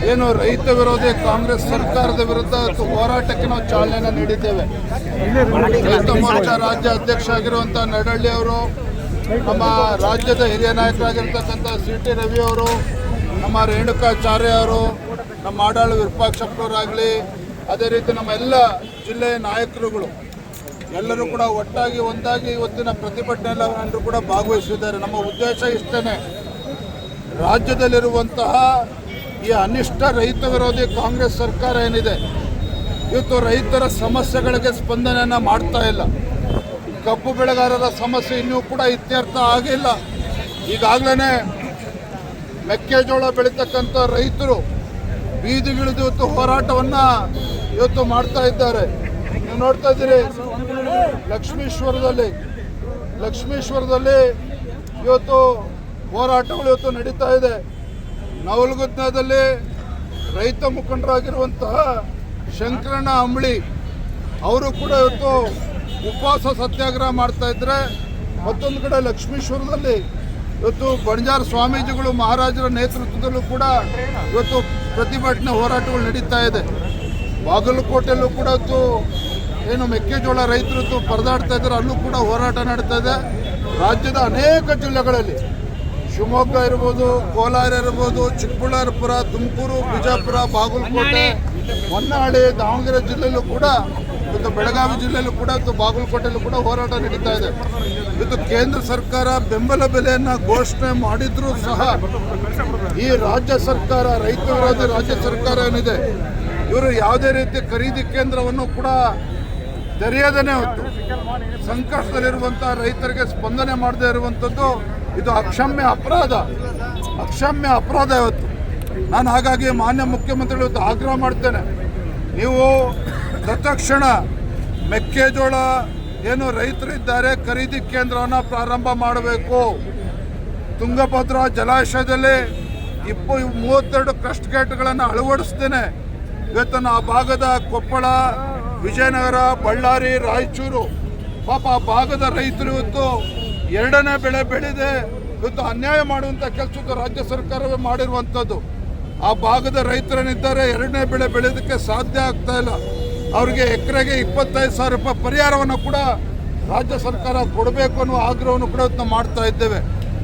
ಏನು ರೈತ ವಿರೋಧಿ ಕಾಂಗ್ರೆಸ್ ಸರ್ಕಾರದ ವಿರುದ್ಧ ಹೋರಾಟಕ್ಕೆ ನಾವು ಚಾಲನೆ ನೀಡಿದ್ದೇವೆ. ರೈತ ಮೋರ್ಚಾ ರಾಜ್ಯ ಅಧ್ಯಕ್ಷ ಆಗಿರುವಂತಹ ನಡಹಳ್ಳಿ ಅವರು, ನಮ್ಮ ರಾಜ್ಯದ ಹಿರಿಯ ನಾಯಕರಾಗಿರ್ತಕ್ಕಂಥ ಸಿ.ಟಿ. ರವಿ ಅವರು, ನಮ್ಮ ರೇಣುಕಾಚಾರ್ಯ ಅವರು, ನಮ್ಮ ಮಾಡಾಳು ವಿರೂಪಾಕ್ಷಪ್ಪನವರಾಗಲಿ, ಅದೇ ರೀತಿ ನಮ್ಮ ಎಲ್ಲ ಜಿಲ್ಲೆಯ ನಾಯಕರುಗಳು ಎಲ್ಲರೂ ಕೂಡ ಒಟ್ಟಾಗಿ ಒಂದಾಗಿ ಇವತ್ತಿನ ಪ್ರತಿಭಟನೆಯಲ್ಲೂ ಕೂಡ ಭಾಗವಹಿಸಿದ್ದಾರೆ. ನಮ್ಮ ಉದ್ದೇಶ ಇಷ್ಟೇ, ರಾಜ್ಯದಲ್ಲಿರುವಂತಹ ಈ ಅನಿಷ್ಟ ರೈತ ವಿರೋಧಿ ಕಾಂಗ್ರೆಸ್ ಸರ್ಕಾರ ಏನಿದೆ, ಇವತ್ತು ರೈತರ ಸಮಸ್ಯೆಗಳಿಗೆ ಸ್ಪಂದನೆಯನ್ನು ಮಾಡ್ತಾ ಇಲ್ಲ. ಕಬ್ಬು ಬೆಳೆಗಾರರ ಸಮಸ್ಯೆ ಇನ್ನೂ ಕೂಡ ಇತ್ಯರ್ಥ ಆಗಿಲ್ಲ. ಈಗಾಗಲೇ ಮೆಕ್ಕೆಜೋಳ ಬೆಳೀತಕ್ಕಂಥ ರೈತರು ಬೀದಿಗಿಳಿದು ಇವತ್ತು ಹೋರಾಟವನ್ನು ಇವತ್ತು ಮಾಡ್ತಾ ಇದ್ದಾರೆ. ನೀವು ನೋಡ್ತಾ ಇದ್ದೀರಿ, ಲಕ್ಷ್ಮೀಶ್ವರದಲ್ಲಿ ಇವತ್ತು ಹೋರಾಟಗಳು ಇವತ್ತು ನಡೀತಾ ಇದೆ. ನವಲಗುಂದದಲ್ಲಿ ರೈತ ಮುಖಂಡರಾಗಿರುವಂತಹ ಶಂಕರಣ್ಣ ಅಂಬಳಿ ಅವರು ಕೂಡ ಇವತ್ತು ಉಪವಾಸ ಸತ್ಯಾಗ್ರಹ ಮಾಡ್ತಾ ಇದ್ದಾರೆ. ಮತ್ತೊಂದು ಕಡೆ ಲಕ್ಷ್ಮೀಶ್ವರದಲ್ಲಿ ಇವತ್ತು ಬಣಜಾರ ಸ್ವಾಮೀಜಿಗಳು ಮಹಾರಾಜರ ನೇತೃತ್ವದಲ್ಲೂ ಕೂಡ ಇವತ್ತು ಪ್ರತಿಭಟನೆ ಹೋರಾಟಗಳು ನಡೀತಾ ಇದೆ. ಬಾಗಲಕೋಟೆಯಲ್ಲೂ ಕೂಡ ಇವತ್ತು ಏನು ಮೆಕ್ಕೆಜೋಳ ರೈತರು ಪರದಾಡ್ತಾ ಇದ್ದಾರೆ, ಅಲ್ಲೂ ಕೂಡ ಹೋರಾಟ ನಡೀತಾ ಇದೆ. ರಾಜ್ಯದ ಅನೇಕ ಜಿಲ್ಲೆಗಳಲ್ಲಿ, ಶಿವಮೊಗ್ಗ ಇರ್ಬೋದು, ಕೋಲಾರ ಇರ್ಬೋದು, ಚಿಕ್ಕಬಳ್ಳಾಪುರ, ತುಮಕೂರು, ಬಿಜಾಪುರ, ಬಾಗಲಕೋಟೆ, ಹೊನ್ನಾಳಿ, ದಾವಣಗೆರೆ ಜಿಲ್ಲೆಯಲ್ಲೂ ಕೂಡ ಇವತ್ತು, ಬೆಳಗಾವಿ ಜಿಲ್ಲೆಯಲ್ಲೂ ಕೂಡ ಇವತ್ತು, ಬಾಗಲಕೋಟೆಯಲ್ಲೂ ಕೂಡ ಹೋರಾಟ ನಡೀತಾ ಇದೆ. ಇವತ್ತು ಕೇಂದ್ರ ಸರ್ಕಾರ ಬೆಂಬಲ ಬೆಲೆಯನ್ನು ಘೋಷಣೆ ಮಾಡಿದ್ರೂ ಸಹ ಈ ರಾಜ್ಯ ಸರ್ಕಾರ, ರೈತ ವಿರೋಧಿ ರಾಜ್ಯ ಸರ್ಕಾರ ಏನಿದೆ, ಇವರು ಯಾವುದೇ ರೀತಿ ಖರೀದಿ ಕೇಂದ್ರವನ್ನು ಕೂಡ ತೆರೆಯದೇ ಹೊತ್ತು ಸಂಕಷ್ಟದಲ್ಲಿರುವಂಥ ರೈತರಿಗೆ ಸ್ಪಂದನೆ ಮಾಡದೇ ಇರುವಂಥದ್ದು ಇದು ಅಕ್ಷಮ್ಯ ಅಪರಾಧ ಇವತ್ತು. ನಾನು ಹಾಗಾಗಿ ಮಾನ್ಯ ಮುಖ್ಯಮಂತ್ರಿಗಳು ಇವತ್ತು ಆಗ್ರಹ ಮಾಡ್ತೇನೆ, ನೀವು ತತ್ಕ್ಷಣ ಮೆಕ್ಕೆಜೋಳ ಏನು ರೈತರಿದ್ದಾರೆ ಖರೀದಿ ಕೇಂದ್ರವನ್ನು ಪ್ರಾರಂಭ ಮಾಡಬೇಕು. ತುಂಗಭದ್ರಾ ಜಲಾಶಯದಲ್ಲಿ 32 ಕ್ರಸ್ಟ್ ಗೇಟ್ಗಳನ್ನು ಅಳವಡಿಸ್ತೇನೆ. ಇವತ್ತು ಆ ಭಾಗದ ಕೊಪ್ಪಳ, ವಿಜಯನಗರ, ಬಳ್ಳಾರಿ, ರಾಯಚೂರು, ಪಾಪ ಆ ಭಾಗದ ರೈತರು ಇವತ್ತು ಎರಡನೇ ಬೆಳೆ ಬೆಳೆದೆ ಇವತ್ತು ಅನ್ಯಾಯ ಮಾಡುವಂಥ ಕೆಲಸದ ರಾಜ್ಯ ಸರ್ಕಾರವೇ ಮಾಡಿರುವಂಥದ್ದು. ಆ ಭಾಗದ ರೈತರೇನಿದ್ದಾರೆ ಎರಡನೇ ಬೆಳೆ ಬೆಳೆಯೋದಕ್ಕೆ ಸಾಧ್ಯ ಆಗ್ತಾ ಇಲ್ಲ. ಅವರಿಗೆ ಎಕರೆಗೆ 25,000 ರೂಪಾಯಿ ಪರಿಹಾರವನ್ನು ಕೂಡ ರಾಜ್ಯ ಸರ್ಕಾರ ಕೊಡಬೇಕು ಅನ್ನುವ ಆಗ್ರಹವನ್ನು ಕೂಡ ಮಾಡ್ತಾ ಇದ್ದೇವೆ.